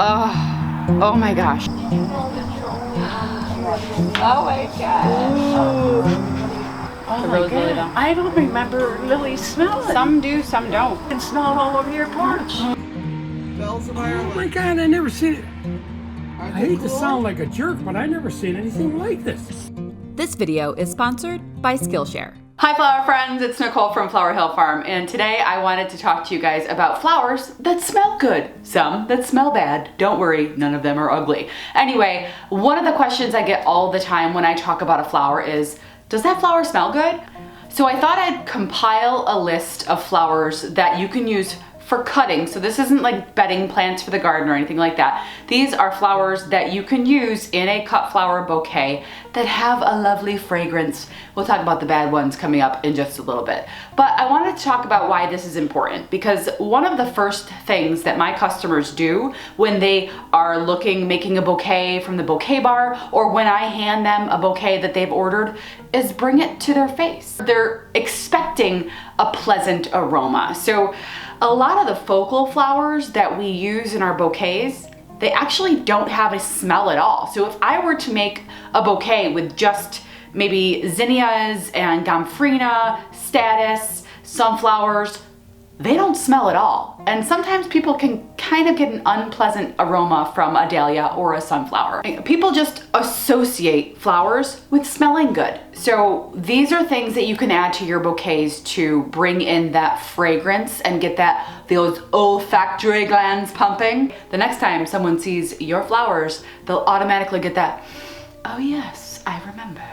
Oh my gosh. Oh my gosh. Oh my God. I don't remember lilies smelling. Some do, some don't. It smelled all over your porch. Bells of Ireland. Oh my God, I never seen it. I hate to sound like a jerk, but I never seen anything like this. This video is sponsored by Skillshare. Hi flower friends, it's Nicole from Flower Hill Farm, and today I wanted to talk to you guys about flowers that smell good. Some that smell bad. Don't worry, none of them are ugly. Anyway, one of the questions I get all the time when I talk about a flower is, does that flower smell good? So I thought I'd compile a list of flowers that you can use for cutting. So this isn't like bedding plants for the garden or anything like that. These are flowers that you can use in a cut flower bouquet that have a lovely fragrance. We'll talk about the bad ones coming up in just a little bit. But I wanted to talk about why this is important, because one of the first things that my customers do when they are making a bouquet from the bouquet bar, or when I hand them a bouquet that they've ordered, is bring it to their face. They're expecting a pleasant aroma. So a lot of the focal flowers that we use in our bouquets, they actually don't have a smell at all. So if I were to make a bouquet with just maybe zinnias and gomphrena, statice, sunflowers, they don't smell at all. And sometimes people can kind of get an unpleasant aroma from a dahlia or a sunflower. People just associate flowers with smelling good. So these are things that you can add to your bouquets to bring in that fragrance and get those olfactory glands pumping. The next time someone sees your flowers, they'll automatically get that, oh yes, I remember.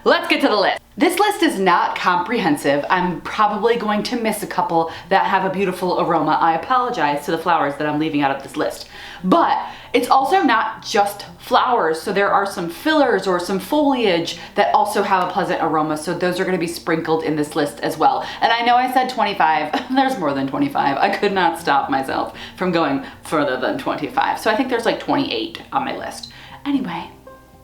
Let's get to the list. This list is not comprehensive. I'm probably going to miss a couple that have a beautiful aroma. I apologize to the flowers that I'm leaving out of this list. But it's also not just flowers. So there are some fillers or some foliage that also have a pleasant aroma. So those are gonna be sprinkled in this list as well. And I know I said 25, there's more than 25. I could not stop myself from going further than 25. So I think there's like 28 on my list. Anyway.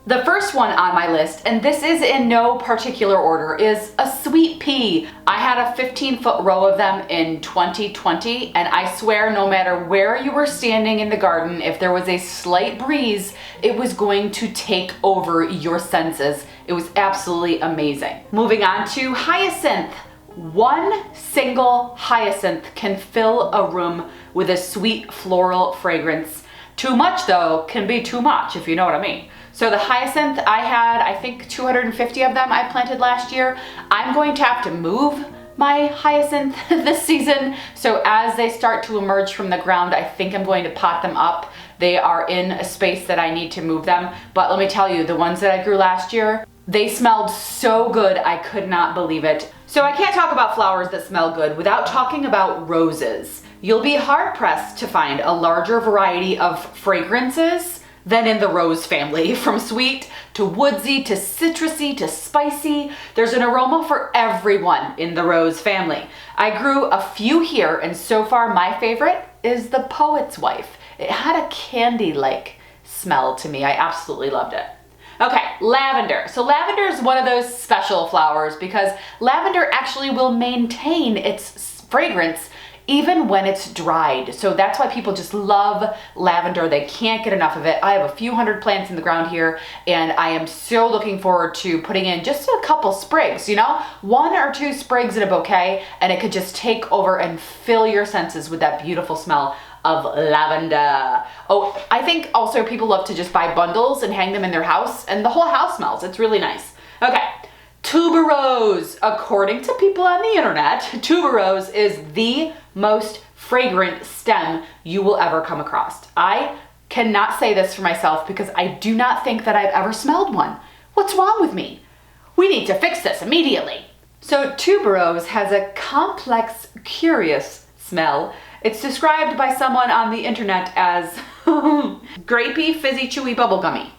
The first one on my list, and this is in no particular order, is a sweet pea. I had a 15-foot row of them in 2020, and I swear no matter where you were standing in the garden, if there was a slight breeze, it was going to take over your senses. It was absolutely amazing. Moving on to hyacinth. One single hyacinth can fill a room with a sweet floral fragrance. Too much though can be too much, if you know what I mean. So the hyacinth, I had, I think 250 of them I planted last year. I'm going to have to move my hyacinth this season. So as they start to emerge from the ground, I think I'm going to pot them up. They are in a space that I need to move them. But let me tell you, the ones that I grew last year, they smelled so good, I could not believe it. So I can't talk about flowers that smell good without talking about roses. You'll be hard pressed to find a larger variety of fragrances than in the rose family. From sweet to woodsy to citrusy to spicy, there's an aroma for everyone in the rose family. I grew a few here, and so far my favorite is the Poet's Wife. It had a candy-like smell to me. I absolutely loved it. Okay, lavender. So lavender is one of those special flowers because lavender actually will maintain its fragrance even when it's dried. So that's why people just love lavender. They can't get enough of it. I have a few hundred plants in the ground here, and I am so looking forward to putting in just a couple sprigs, you know, 1 or 2 sprigs in a bouquet, and it could just take over and fill your senses with that beautiful smell of lavender. Oh, I think also people love to just buy bundles and hang them in their house, and the whole house smells. It's really nice. Okay. Tuberose. According to people on the internet, tuberose is the most fragrant stem you will ever come across. I cannot say this for myself because I do not think that I've ever smelled one. What's wrong with me? We need to fix this immediately. So tuberose has a complex, curious smell. It's described by someone on the internet as grapey, fizzy, chewy bubblegummy.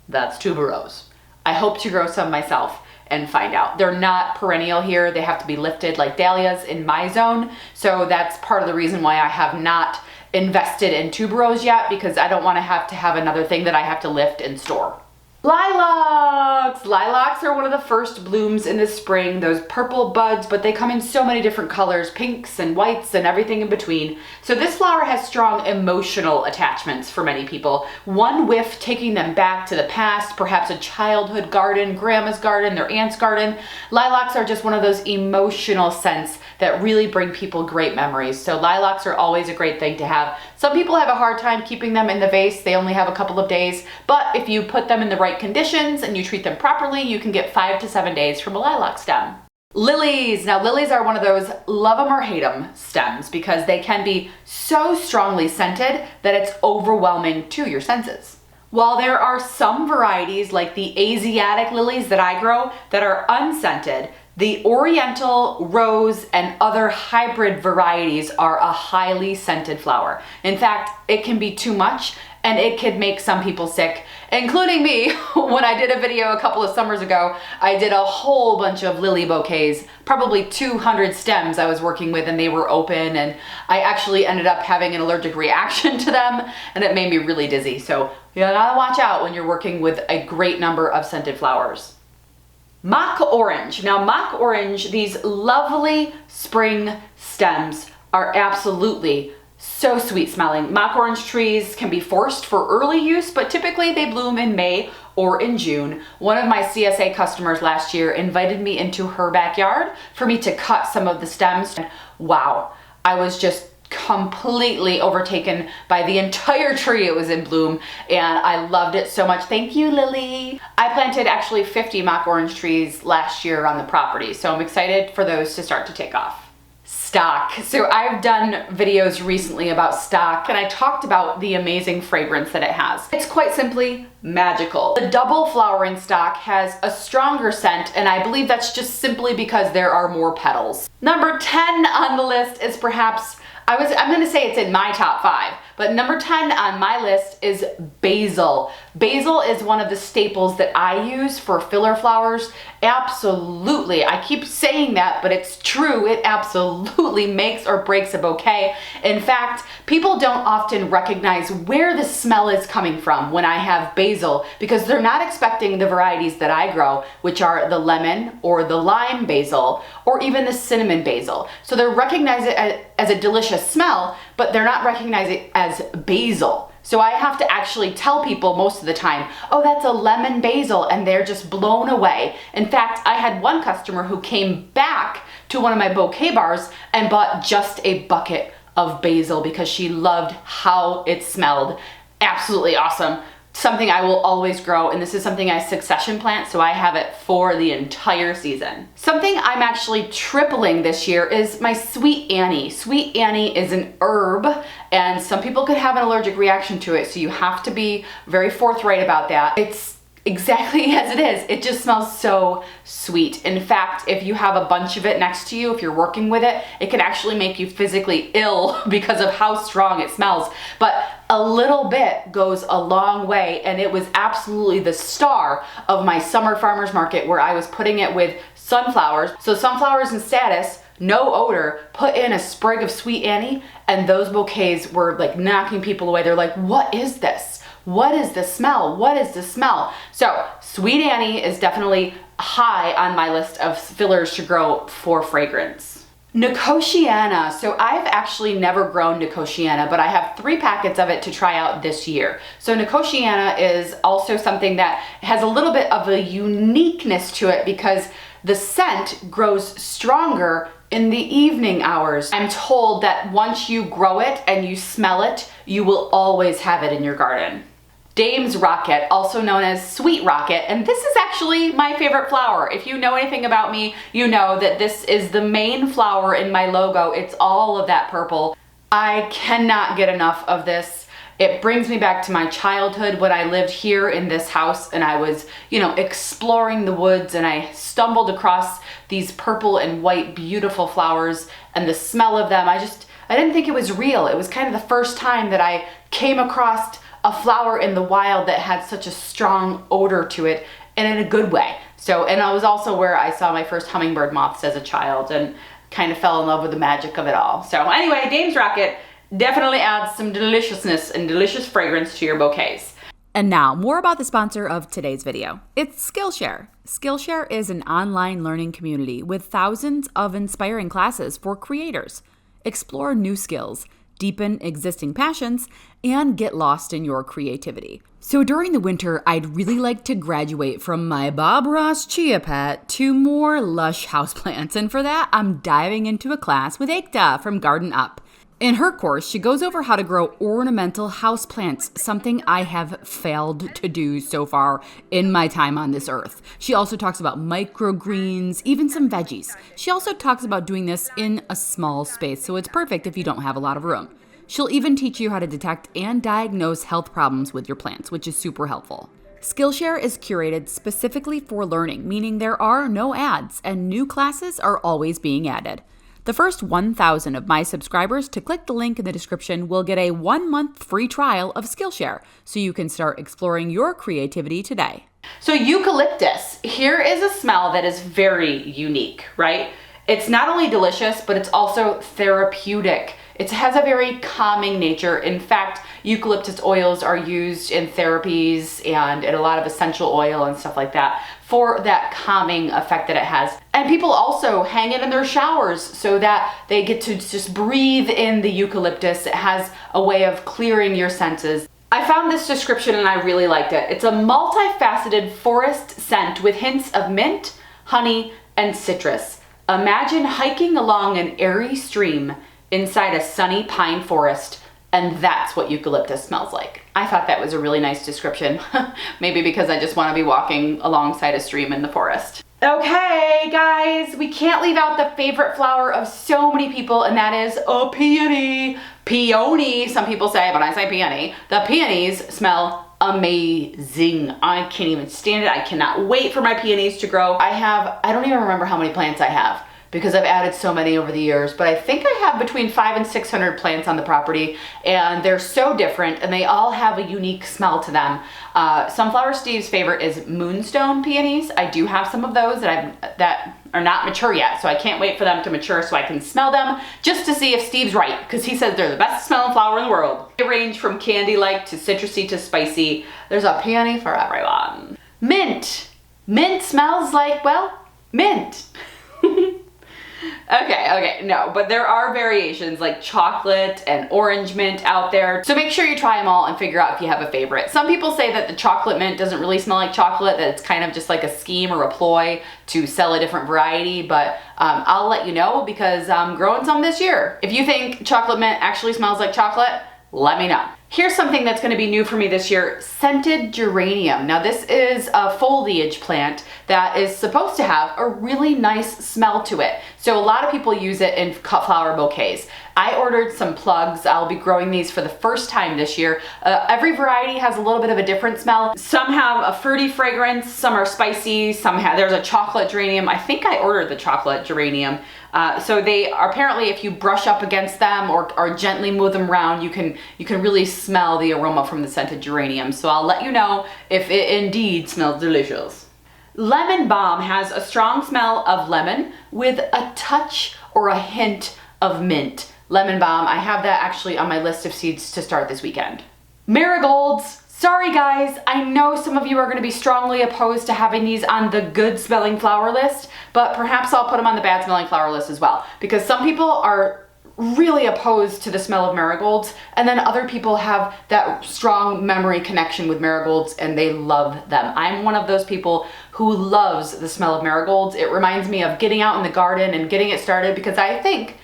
That's tuberose. I hope to grow some myself and find out. They're not perennial here. They have to be lifted like dahlias in my zone. So that's part of the reason why I have not invested in tuberose yet, because I don't want to have another thing that I have to lift and store. Lilacs! Lilacs are one of the first blooms in the spring, those purple buds, but they come in so many different colors, pinks and whites and everything in between. So this flower has strong emotional attachments for many people. One whiff taking them back to the past, perhaps a childhood garden, grandma's garden, their aunt's garden. Lilacs are just one of those emotional scents that really bring people great memories. So lilacs are always a great thing to have. Some people have a hard time keeping them in the vase. They only have a couple of days, but if you put them in the right conditions and you treat them properly, you can get 5 to 7 days from a lilac stem. Lilies. Now lilies are one of those love them or hate them stems because they can be so strongly scented that it's overwhelming to your senses. While there are some varieties like the Asiatic lilies that I grow that are unscented, the Oriental, Rose, and other hybrid varieties are a highly scented flower. In fact, it can be too much and it could make some people sick, including me. When I did a video a couple of summers ago, I did a whole bunch of lily bouquets, probably 200 stems I was working with, and they were open, and I actually ended up having an allergic reaction to them, and it made me really dizzy. So you gotta watch out when you're working with a great number of scented flowers. Mock orange. Now mock orange, these lovely spring stems are absolutely so sweet smelling. Mock orange trees can be forced for early use, but typically they bloom in May or in June. One of my CSA customers last year invited me into her backyard for me to cut some of the stems. Wow, I was just completely overtaken by the entire tree. It was in bloom and I loved it so much. Thank you, Lily. I planted actually 50 mock orange trees last year on the property, so I'm excited for those to start to take off. Stock. So I've done videos recently about stock and I talked about the amazing fragrance that it has. It's quite simply magical. The double flowering stock has a stronger scent, and I believe that's just simply because there are more petals. Number 10 on the list is perhaps, I'm gonna say it's in my top 5, but number 10 on my list is basil. Basil is one of the staples that I use for filler flowers. Absolutely, I keep saying that, but it's true. It absolutely makes or breaks a bouquet. In fact, people don't often recognize where the smell is coming from when I have basil because they're not expecting the varieties that I grow, which are the lemon or the lime basil or even the cinnamon basil. So they're recognizing it as a delicious smell, but they're not recognizing it as basil. So I have to actually tell people most of the time, oh, that's a lemon basil, and they're just blown away. In fact, I had one customer who came back to one of my bouquet bars and bought just a bucket of basil because she loved how it smelled. Absolutely awesome. Something I will always grow, and this is something I succession plant, so I have it for the entire season. Something I'm actually tripling this year is my sweet Annie. Sweet Annie is an herb, and some people could have an allergic reaction to it, so you have to be very forthright about that. It's exactly as it is. It just smells so sweet. In fact, if you have a bunch of it next to you, if you're working with it, it can actually make you physically ill because of how strong it smells. But a little bit goes a long way, and it was absolutely the star of my summer farmers market where I was putting it with sunflowers. So sunflowers and statice, no odor, put in a sprig of sweet Annie, and those bouquets were like knocking people away. They're like, what is this? What is the smell? What is the smell? So sweet Annie is definitely high on my list of fillers to grow for fragrance. Nicotiana. So I've actually never grown Nicotiana, but I have 3 packets of it to try out this year. So Nicotiana is also something that has a little bit of a uniqueness to it because the scent grows stronger in the evening hours. I'm told that once you grow it and you smell it, you will always have it in your garden. Dame's Rocket, also known as Sweet Rocket, and this is actually my favorite flower. If you know anything about me, you know that this is the main flower in my logo. It's all of that purple. I cannot get enough of this. It brings me back to my childhood when I lived here in this house and I was, exploring the woods, and I stumbled across these purple and white beautiful flowers, and the smell of them, I didn't think it was real. It was kind of the first time that I came across a flower in the wild that had such a strong odor to it, and in a good way. So, and I was also where I saw my first hummingbird moths as a child and kind of fell in love with the magic of it all. So anyway, Dame's Rocket definitely adds some deliciousness and delicious fragrance to your bouquets. And now, more about the sponsor of today's video. It's Skillshare. Skillshare is an online learning community with thousands of inspiring classes for creators. Explore new skills, deepen existing passions, and get lost in your creativity. So during the winter, I'd really like to graduate from my Bob Ross chia pet to more lush houseplants. And for that, I'm diving into a class with Ekta from Garden Up. In her course, she goes over how to grow ornamental houseplants, something I have failed to do so far in my time on this earth. She also talks about microgreens, even some veggies. She also talks about doing this in a small space, so it's perfect if you don't have a lot of room. She'll even teach you how to detect and diagnose health problems with your plants, which is super helpful. Skillshare is curated specifically for learning, meaning there are no ads, and new classes are always being added. The first 1,000 of my subscribers to click the link in the description will get a 1-month free trial of Skillshare, so you can start exploring your creativity today. So eucalyptus, here is a smell that is very unique, right? It's not only delicious, but it's also therapeutic. It has a very calming nature. In fact, eucalyptus oils are used in therapies and in a lot of essential oil and stuff like that for that calming effect that it has. And people also hang it in their showers so that they get to just breathe in the eucalyptus. It has a way of clearing your senses. I found this description and I really liked it. It's a multifaceted forest scent with hints of mint, honey, and citrus. Imagine hiking along an airy stream inside a sunny pine forest, and that's what eucalyptus smells like. I thought that was a really nice description. Maybe because I just want to be walking alongside a stream in the forest. Okay, guys, we can't leave out the favorite flower of so many people, and that is a peony. Peony, some people say, but I say peony. The peonies smell amazing. I can't even stand it. I cannot wait for my peonies to grow. I don't even remember how many plants I have, because I've added so many over the years, but I think I have between 500 and 600 plants on the property, and they're so different, and they all have a unique smell to them. Sunflower Steve's favorite is moonstone peonies. I do have some of those that are not mature yet, so I can't wait for them to mature so I can smell them just to see if Steve's right, because he says they're the best smelling flower in the world. They range from candy-like to citrusy to spicy. There's a peony for everyone. Mint. Mint smells like, well, mint. Okay, no, but there are variations like chocolate and orange mint out there. So make sure you try them all and figure out if you have a favorite. Some people say that the chocolate mint doesn't really smell like chocolate, that it's kind of just like a scheme or a ploy to sell a different variety, but I'll let you know because I'm growing some this year. If you think chocolate mint actually smells like chocolate, let me know. Here's something that's going to be new for me this year, scented geranium. Now this is a foliage plant that is supposed to have a really nice smell to it. So a lot of people use it in cut flower bouquets. I ordered some plugs. I'll be growing these for the first time this year. Every variety has a little bit of a different smell. Some have a fruity fragrance, some are spicy, there's a chocolate geranium. I think I ordered the chocolate geranium. So they are, apparently if you brush up against them or gently move them around, you can really smell the aroma from the scented geranium. So I'll let you know if it indeed smells delicious. Lemon balm has a strong smell of lemon with a touch or a hint of mint. Lemon balm, I have that actually on my list of seeds to start this weekend. Marigolds. Sorry guys, I know some of you are going to be strongly opposed to having these on the good smelling flower list, but perhaps I'll put them on the bad smelling flower list as well, because some people are really opposed to the smell of marigolds, and then other people have that strong memory connection with marigolds and they love them. I'm one of those people who loves the smell of marigolds. It reminds me of getting out in the garden and getting it started, because I think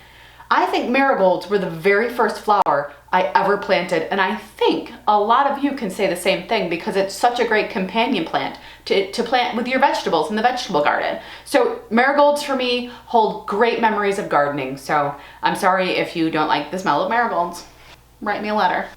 marigolds were the very first flower I ever planted, and I think a lot of you can say the same thing because it's such a great companion plant to plant with your vegetables in the vegetable garden. So marigolds for me hold great memories of gardening, so I'm sorry if you don't like the smell of marigolds. Write me a letter.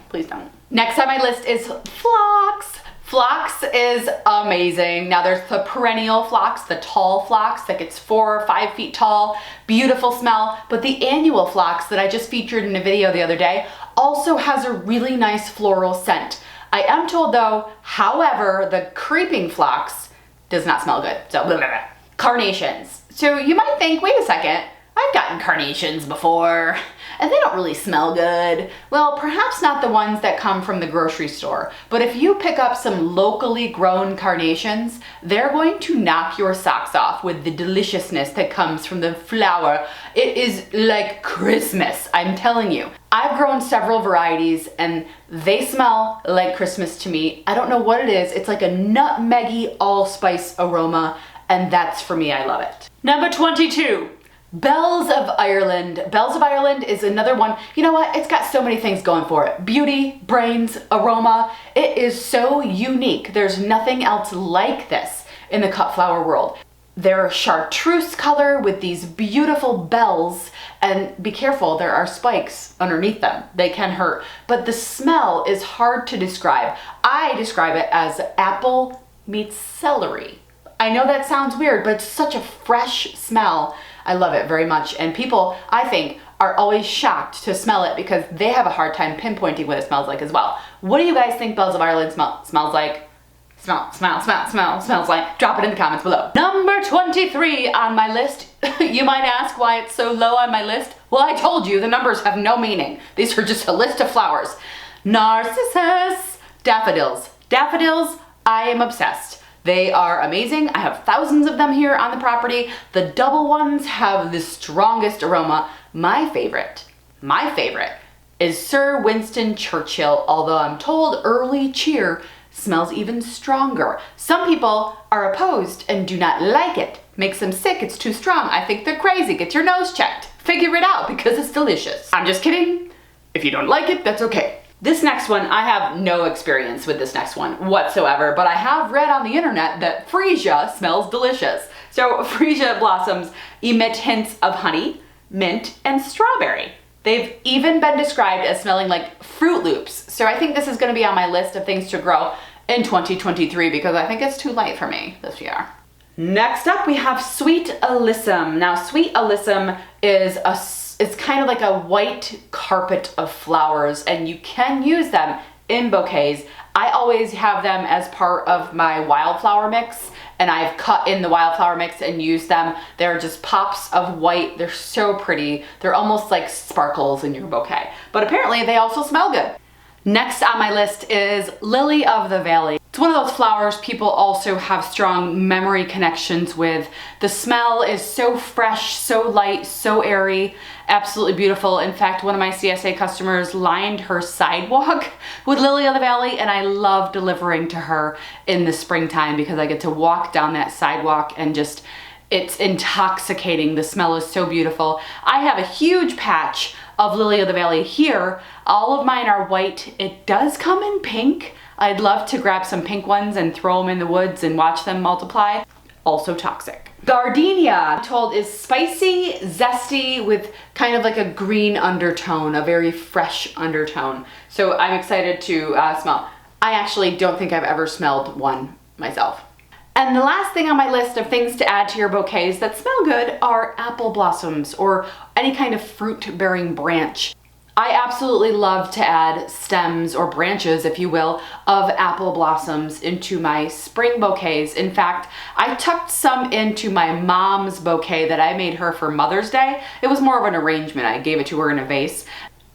Please don't. Next on my list is phlox. Phlox is amazing. Now there's the perennial phlox, the tall phlox that gets 4 or 5 feet tall, beautiful smell, but the annual phlox that I just featured in a video the other day also has a really nice floral scent. I am told though, however, the creeping phlox does not smell good. So blah, blah, blah. Carnations. So you might think, wait a second, I've gotten carnations before. and they don't really smell good. Well, perhaps not the ones that come from the grocery store, but if you pick up some locally grown carnations, they're going to knock your socks off with the deliciousness that comes from the flower. It is like Christmas, I'm telling you. I've grown several varieties and they smell like Christmas to me. I don't know what it is. It's like a nutmeggy allspice aroma, and that's for me, I love it. Number 22. Bells of Ireland. Bells of Ireland is another one. You know what? It's got so many things going for it. Beauty, brains, aroma. It is so unique. There's nothing else like this in the cut flower world. They're chartreuse color with these beautiful bells, and be careful, there are spikes underneath them. They can hurt, but the smell is hard to describe. I describe it as apple meets celery. I know that sounds weird, but it's such a fresh smell. I love it very much. And people, I think, are always shocked to smell it because they have a hard time pinpointing what it smells like as well. What do you guys think Bells of Ireland smells like? Smells like? Drop it in the comments below. Number 23 on my list. You might ask why it's so low on my list. Well, I told you the numbers have no meaning. These are just a list of flowers. Narcissus. Daffodils. Daffodils, I am obsessed. They are amazing. I have thousands of them here on the property. The double ones have the strongest aroma. My favorite is Sir Winston Churchill, although I'm told Early Cheer smells even stronger. Some people are opposed and do not like it. Makes them sick, it's too strong. I think they're crazy. Get your nose checked. Figure it out because it's delicious. I'm just kidding. If you don't like it, that's okay. This next one, I have no experience with this next one whatsoever, but I have read on the internet that Freesia smells delicious. So Freesia blossoms emit hints of honey, mint, and strawberry. They've even been described as smelling like Fruit Loops. So I think this is gonna be on my list of things to grow in 2023 because I think it's too late for me this year. Next up, we have Sweet Alyssum. Now, Sweet Alyssum is it's kind of like a white carpet of flowers, and you can use them in bouquets. I always have them as part of my wildflower mix, and I've cut in the wildflower mix and used them. They're just pops of white. They're so pretty. They're almost like sparkles in your bouquet, but apparently they also smell good. Next on my list is Lily of the Valley. It's one of those flowers people also have strong memory connections with. The smell is so fresh, so light, so airy, absolutely beautiful. In fact, one of my CSA customers lined her sidewalk with Lily of the Valley, and I love delivering to her in the springtime because I get to walk down that sidewalk and just, it's intoxicating. The smell is so beautiful. I have a huge patch of Lily of the Valley here. All of mine are white. It does come in pink. I'd love to grab some pink ones and throw them in the woods and watch them multiply. Also toxic. Gardenia, I'm told, is spicy, zesty, with kind of like a green undertone, a very fresh undertone. So I'm excited to smell. I actually don't think I've ever smelled one myself. And the last thing on my list of things to add to your bouquets that smell good are apple blossoms or any kind of fruit-bearing branch. I absolutely love to add stems or branches, if you will, of apple blossoms into my spring bouquets. In fact, I tucked some into my mom's bouquet that I made her for Mother's Day. It was more of an arrangement. I gave it to her in a vase.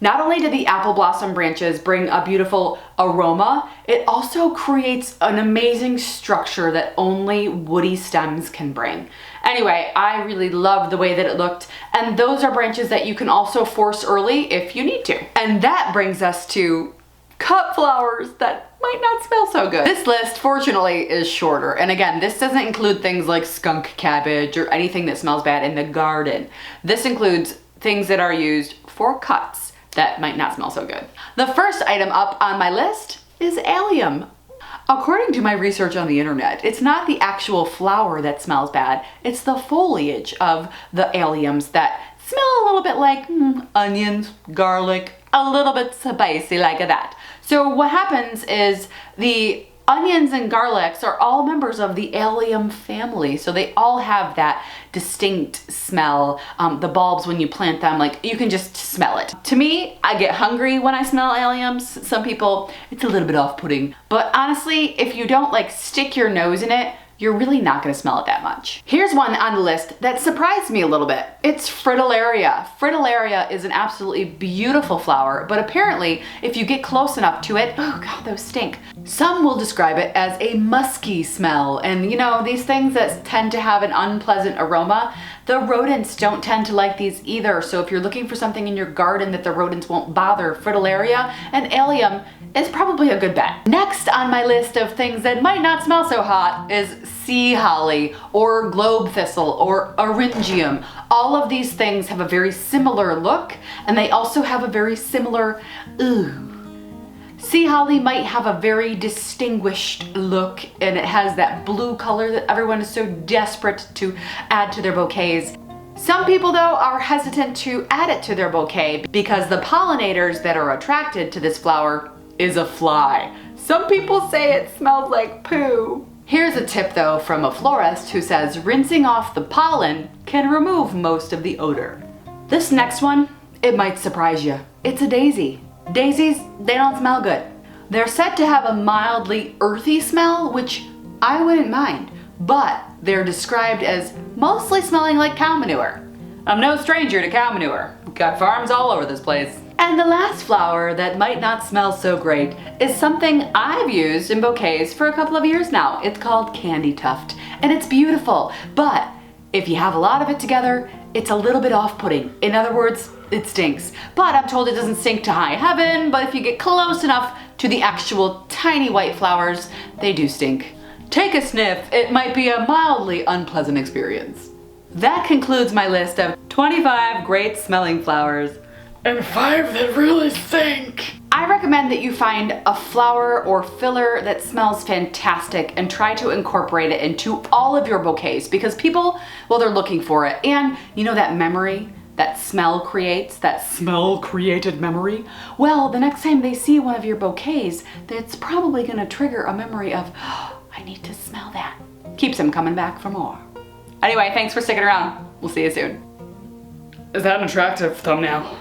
Not only do the apple blossom branches bring a beautiful aroma, it also creates an amazing structure that only woody stems can bring. Anyway, I really love the way that it looked, and those are branches that you can also force early if you need to. And that brings us to cut flowers that might not smell so good. This list, fortunately, is shorter. And again, this doesn't include things like skunk cabbage or anything that smells bad in the garden. This includes things that are used for cuts that might not smell so good. The first item up on my list is Allium. According to my research on the internet, it's not the actual flower that smells bad, it's the foliage of the alliums that smell a little bit like onions, garlic, a little bit spicy like that. So what happens is the onions and garlics are all members of the allium family, so they all have that distinct smell. The bulbs, when you plant them, like, you can just smell it. To me, I get hungry when I smell alliums. Some people, it's a little bit off-putting, but honestly, if you don't like stick your nose in it, you're really not gonna smell it that much. Here's one on the list that surprised me a little bit. It's Fritillaria. Fritillaria is an absolutely beautiful flower, but apparently if you get close enough to it, oh God, those stink. Some will describe it as a musky smell, and you know, these things that tend to have an unpleasant aroma, the rodents don't tend to like these either. So if you're looking for something in your garden that the rodents won't bother, Fritillaria and Allium is probably a good bet. Next on my list of things that might not smell so hot is sea holly or globe thistle or eryngium. All of these things have a very similar look, and they also have a very similar ooh. Sea holly might have a very distinguished look, and it has that blue color that everyone is so desperate to add to their bouquets. Some people though are hesitant to add it to their bouquet because the pollinators that are attracted to this flower is a fly. Some people say it smells like poo. Here's a tip though from a florist who says rinsing off the pollen can remove most of the odor. This next one, it might surprise you. It's a daisy. Daisies, they don't smell good. They're said to have a mildly earthy smell, which I wouldn't mind, but they're described as mostly smelling like cow manure. I'm no stranger to cow manure. Got farms all over this place. And the last flower that might not smell so great is something I've used in bouquets for a couple of years now. It's called candy tuft, and it's beautiful, but if you have a lot of it together, it's a little bit off-putting. In other words, it stinks. But I'm told it doesn't stink to high heaven, but if you get close enough to the actual tiny white flowers, they do stink. Take a sniff, it might be a mildly unpleasant experience. That concludes my list of 25 great smelling flowers. And 5 that really stink. I recommend that you find a flower or filler that smells fantastic and try to incorporate it into all of your bouquets, because people, well, they're looking for it. And you know that memory that smell creates, that smell created memory? Well, the next time they see one of your bouquets, that's probably gonna trigger a memory of, oh, I need to smell that. Keeps them coming back for more. Anyway, thanks for sticking around. We'll see you soon. Is that an attractive thumbnail?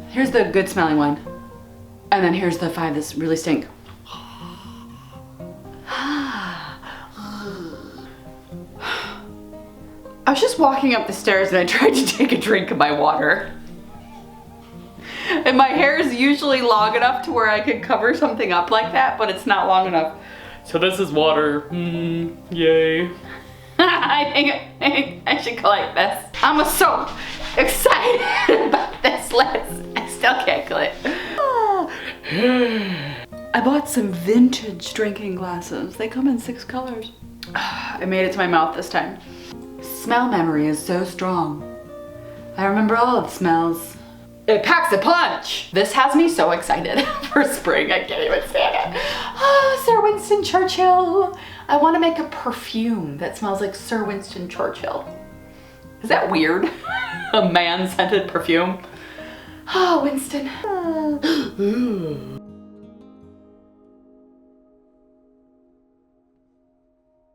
Here's the good smelling one. And then here's the 5 that really stink. I was just walking up the stairs and I tried to take a drink of my water. And my hair is usually long enough to where I could cover something up like that, but it's not long enough. So this is water. Yay. I think I should go like this. I'm so excited about this list. I still can't click. I bought some vintage drinking glasses. They come in 6 colors. I made it to my mouth this time. Smell memory is so strong. I remember all the smells. It packs a punch. This has me so excited for spring. I can't even stand it. Sir Winston Churchill. I want to make a perfume that smells like Sir Winston Churchill. Is that weird? A man-scented perfume? Oh, Winston.